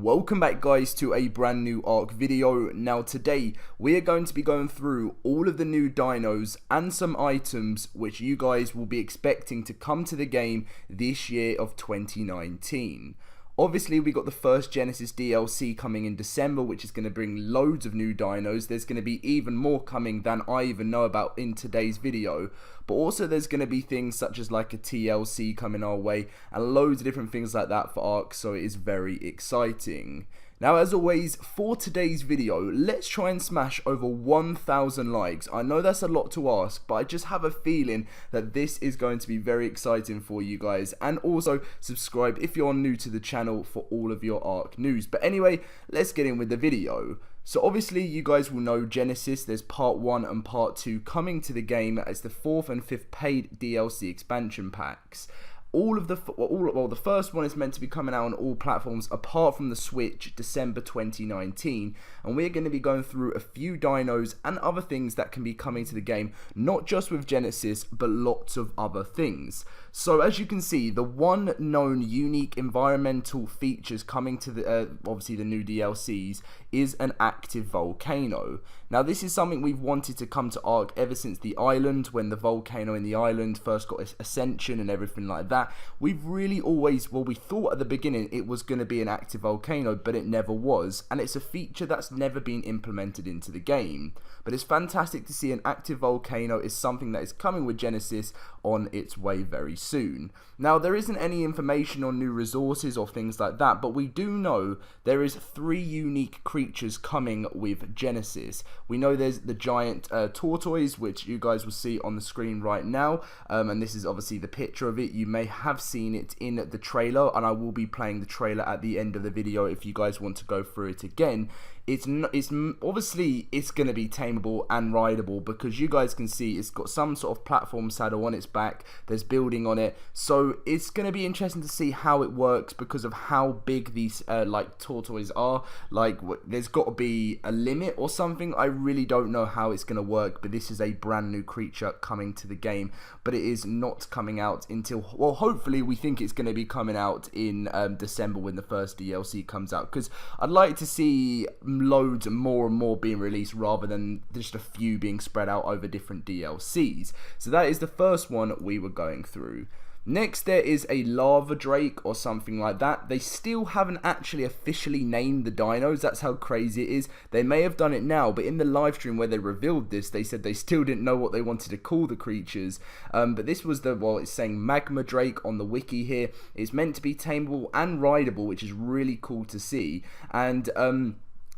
Welcome back guys to a brand new ARK video. Now today we are going to be going through all of the new dinos and some items which you guys will be expecting to come to the game this year of 2019. Obviously we got the first Genesis DLC coming in December, which is going to bring loads of new dinos. There's going to be even more coming than I even know about in today's video. But also there's going to be things such as like a TLC coming our way and loads of different things like that for ARK, so it is very exciting. Now as always, for today's video, let's try and smash over 1,000 likes. I know that's a lot to ask, but I just have a feeling that this is going to be very exciting for you guys. And also subscribe if you're new to the channel for all of your ARK news. But anyway, let's get in with the video. So obviously you guys will know Genesis, there's part 1 and part 2 coming to the game as the 4th and 5th paid DLC expansion packs. The first one is meant to be coming out on all platforms apart from the Switch, December 2019, and we're going to be going through a few dinos and other things that can be coming to the game, not just with Genesis, but lots of other things. So as you can see, the one known unique environmental features coming to the obviously the new DLCs is an active volcano. Now this is something we've wanted to come to ARK ever since the island, when the volcano in the island first got ascension and everything like that. We've really always, well, we thought at the beginning it was going to be an active volcano, but it never was, and it's a feature that's never been implemented into the game. But it's fantastic to see an active volcano is something that is coming with Genesis on its way very soon. Now there isn't any information on new resources or things like that, but we do know there is 3 unique creatures coming with Genesis. We know there's the giant Tortoise, which you guys will see on the screen right now, and this is obviously the picture of it. You may have seen it in the trailer, and I will be playing the trailer at the end of the video if you guys want to go through it again. It's obviously going to be tameable and rideable, because you guys can see it's got some sort of platform saddle on its back, there's building on it, so it's going to be interesting to see how it works because of how big these like tortoises are. Like there's got to be a limit or something. I really don't know how it's going to work, but this is a brand new creature coming to the game, but it is not coming out until, well, hopefully we think it's going to be coming out in December when the first DLC comes out, because I'd like to see loads more and more being released rather than just a few being spread out over different DLCs. So that is the first one we were going through. Next there is a Lava Drake or something like that. They still haven't actually officially named the dinos, that's how crazy it is. They may have done it now, but in the live stream where they revealed this, they said they still didn't know what they wanted to call the creatures. But this was the, well, it's saying Magma Drake on the wiki here. It's meant to be tameable and rideable, which is really cool to see. And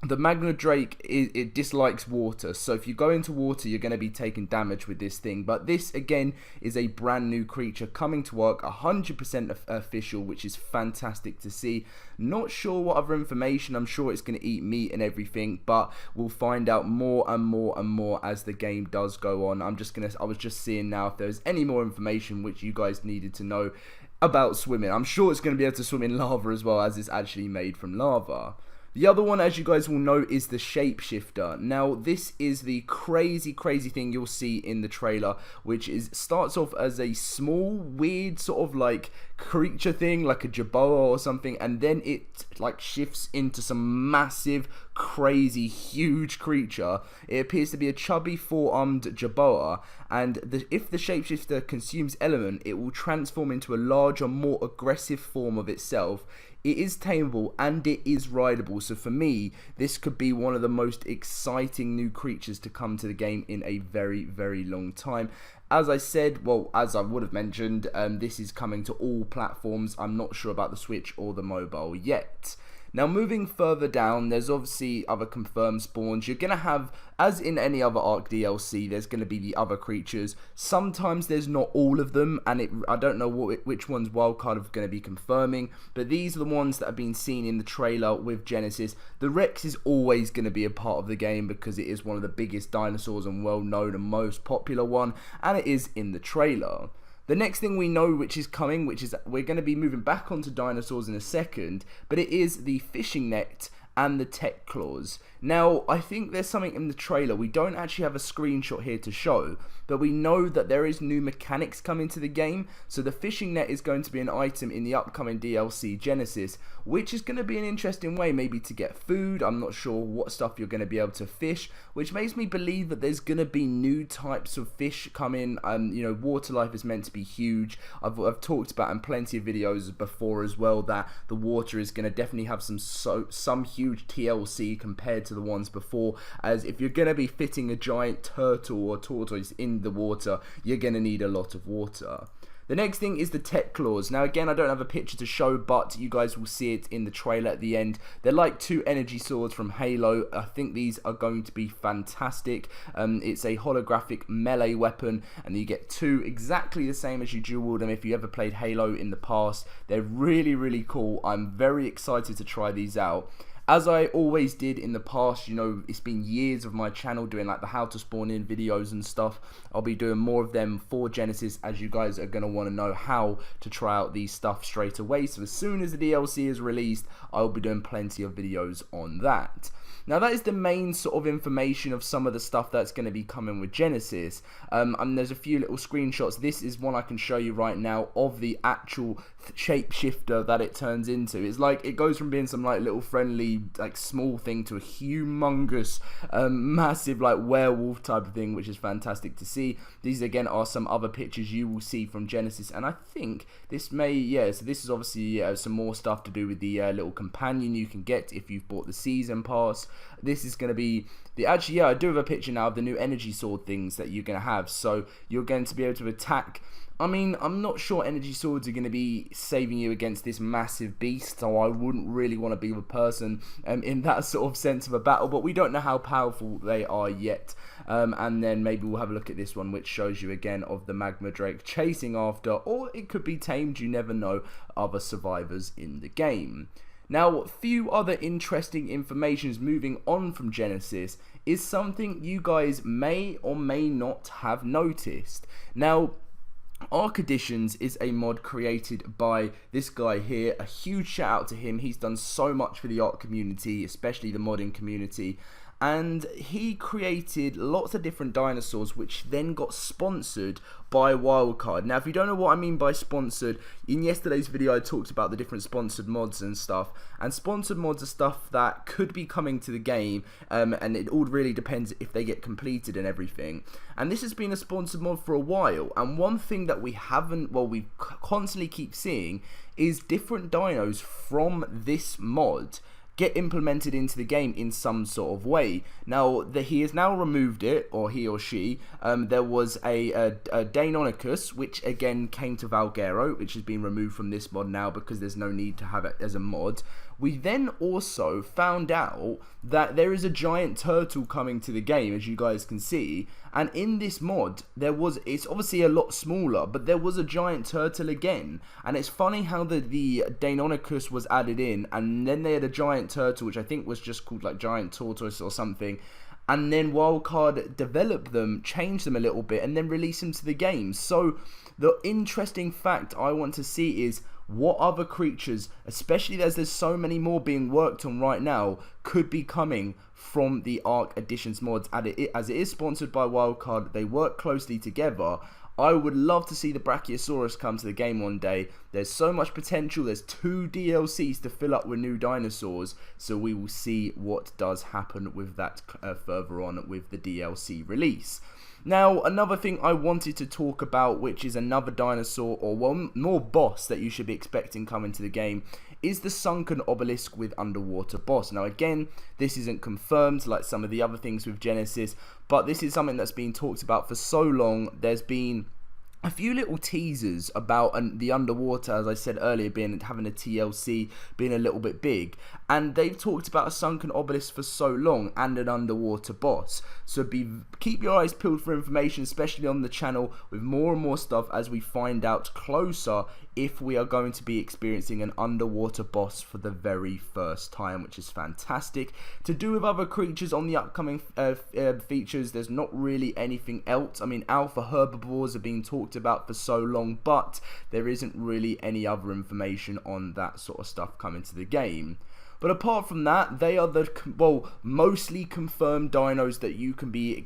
the Magma Drake, it dislikes water, so if you go into water you're going to be taking damage with this thing. But this again is a brand new creature coming to ARK, 100% official, which is fantastic to see. Not sure what other information, I'm sure it's going to eat meat and everything, but we'll find out more and more and more as the game does go on. I was just seeing now if there's any more information which you guys needed to know about swimming. I'm sure it's going to be able to swim in lava as well, as it's actually made from lava. The other one, as you guys will know, is the Shapeshifter. Now, this is the crazy thing you'll see in the trailer, which starts off as a small, weird sort of like creature thing, like a Jaboa or something, and then it like shifts into some massive, crazy, huge creature. It appears to be a chubby, 4-armed Jaboa, and if the Shapeshifter consumes element, it will transform into a larger, more aggressive form of itself. It is tameable and it is rideable, so for me, this could be one of the most exciting new creatures to come to the game in a very long time. As I said, well, as I would have mentioned, this is coming to all platforms. I'm not sure about the Switch or the mobile yet. Now moving further down, there's obviously other confirmed spawns. You're going to have, as in any other ARK DLC, there's going to be the other creatures. Sometimes there's not all of them, and I don't know which ones Wildcard are going to be confirming, but these are the ones that have been seen in the trailer with Genesis. The Rex is always going to be a part of the game because it is one of the biggest dinosaurs and well-known and most popular one, and it is in the trailer. The next thing we know which is coming, which is we're going to be moving back onto dinosaurs in a second, but it is the fishing net and the tech claws. Now, I think there's something in the trailer. We don't actually have a screenshot here to show, but we know that there is new mechanics coming to the game. So the fishing net is going to be an item in the upcoming DLC Genesis, which is going to be an interesting way maybe to get food. I'm not sure what stuff you're going to be able to fish, which makes me believe that there's going to be new types of fish coming. You know, water life is meant to be huge. I've talked about in plenty of videos before as well that the water is going to definitely have some huge TLC compared to the ones before, as if you're going to be fitting a giant turtle or tortoise in the water, you're going to need a lot of water. The next thing is the tech claws. Now again, I don't have a picture to show, but you guys will see it in the trailer at the end. They're like 2 energy swords from Halo. I think these are going to be fantastic. It's a holographic melee weapon, and you get 2 exactly the same as you dual wield them if you ever played Halo in the past. They're really, really cool. I'm very excited to try these out. As I always did in the past, you know, it's been years of my channel doing like the how to spawn in videos and stuff. I'll be doing more of them for Genesis, as you guys are going to want to know how to try out these stuff straight away. So as soon as the DLC is released, I'll be doing plenty of videos on that. Now that is the main sort of information of some of the stuff that's going to be coming with Genesis. And there's a few little screenshots. This is one I can show you right now of the actual shapeshifter that it turns into. It's like it goes from being some like little friendly like small thing to a humongous massive like werewolf type of thing, which is fantastic to see. These again are some other pictures you will see from Genesis, and I think this may, yeah, so this is obviously some more stuff to do with the little companion you can get if you've bought the season pass. This is going to be the, actually, yeah, I do have a picture now of the new energy sword things that you're going to have. So you're going to be able to attack. I mean, I'm not sure energy swords are going to be saving you against this massive beast, so I wouldn't really want to be the person in that sort of sense of a battle, but we don't know how powerful they are yet. And then maybe we'll have a look at this one, which shows you again of the Magma Drake chasing after, or it could be tamed, you never know, other survivors in the game. Now, a few other interesting informations moving on from Genesis is something you guys may or may not have noticed. Now, ARK Editions is a mod created by this guy here. A huge shout out to him. He's done so much for the ARK community, especially the modding community. And he created lots of different dinosaurs, which then got sponsored by Wildcard. Now, if you don't know what I mean by sponsored, in yesterday's video I talked about the different sponsored mods and stuff. And sponsored mods are stuff that could be coming to the game, and it all really depends if they get completed and everything. And this has been a sponsored mod for a while. And one thing that we haven't, well, we constantly keep seeing is different dinos from this mod get implemented into the game in some sort of way. Now, he has now removed it, or he or she. There was a Deinonychus, which again came to Valguero, which has been removed from this mod now because there's no need to have it as a mod. We then also found out that there is a giant turtle coming to the game, as you guys can see. And in this mod, it's obviously a lot smaller, but there was a giant turtle again. And it's funny how the Deinonychus was added in, and then they had a giant turtle, which I think was just called like Giant Tortoise or something. And then Wildcard developed them, changed them a little bit, and then released them to the game. So the interesting fact I want to see is what other creatures, especially as there's so many more being worked on right now, could be coming from the ARK Editions mods. As it is sponsored by Wildcard, they work closely together. I would love to see the Brachiosaurus come to the game one day. There's so much potential. There's 2 DLCs to fill up with new dinosaurs, so we will see what does happen with that further on with the DLC release. Now, another thing I wanted to talk about, which is another dinosaur, or one more boss that you should be expecting coming to the game, is the Sunken Obelisk with underwater boss. Now again, this isn't confirmed like some of the other things with Genesis, but this is something that's been talked about for so long. There's been a few little teasers about the underwater, as I said earlier, having a TLC, being a little bit big, and they've talked about a Sunken Obelisk for so long and an underwater boss. So keep your eyes peeled for information, especially on the channel, with more and more stuff as we find out closer if we are going to be experiencing an underwater boss for the very first time, which is fantastic. To do with other creatures on the upcoming features, there's not really anything else. I mean, alpha herbivores are being talked about for so long, but there isn't really any other information on that sort of stuff coming to the game. But apart from that, they are the, well, mostly confirmed dinos that you can be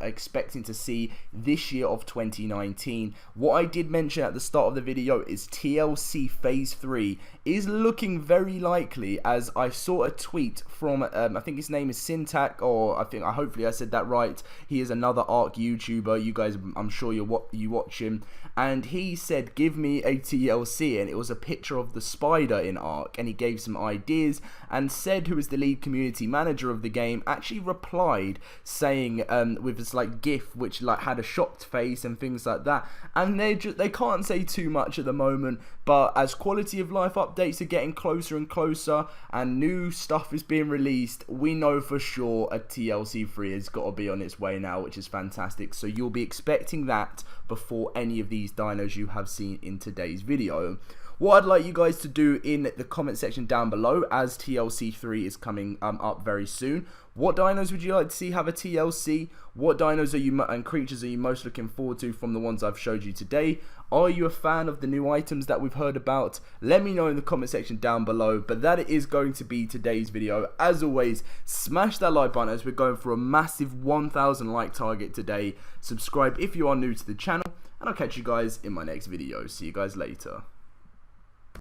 expecting to see this year of 2019. What I did mention at the start of the video is TLC Phase 3 is looking very likely, as I saw a tweet from, I think his name is Syntac, or hopefully I said that right. He is another ARK YouTuber. You guys, I'm sure you watch him. And he said, give me a TLC, and it was a picture of the spider in ARK, and he gave some ideas, and said, who is the lead community manager of the game, actually replied saying, with this like gif which like had a shocked face and things like that, and they can't say too much at the moment, but as quality of life updates are getting closer and closer and new stuff is being released, we know for sure a TLC 3 has got to be on its way now, which is fantastic. So you'll be expecting that before any of these dinos you have seen in today's video. What I'd like you guys to do in the comment section down below, as TLC 3 is coming up very soon, what dinos would you like to see have a TLC? What dinos are you and creatures are you most looking forward to from the ones I've showed you today? Are you a fan of the new items that we've heard about? Let me know in the comment section down below. But that is going to be today's video. As always, smash that like button as we're going for a massive 1,000 like target today. Subscribe if you are new to the channel, and I'll catch you guys in my next video. See you guys later.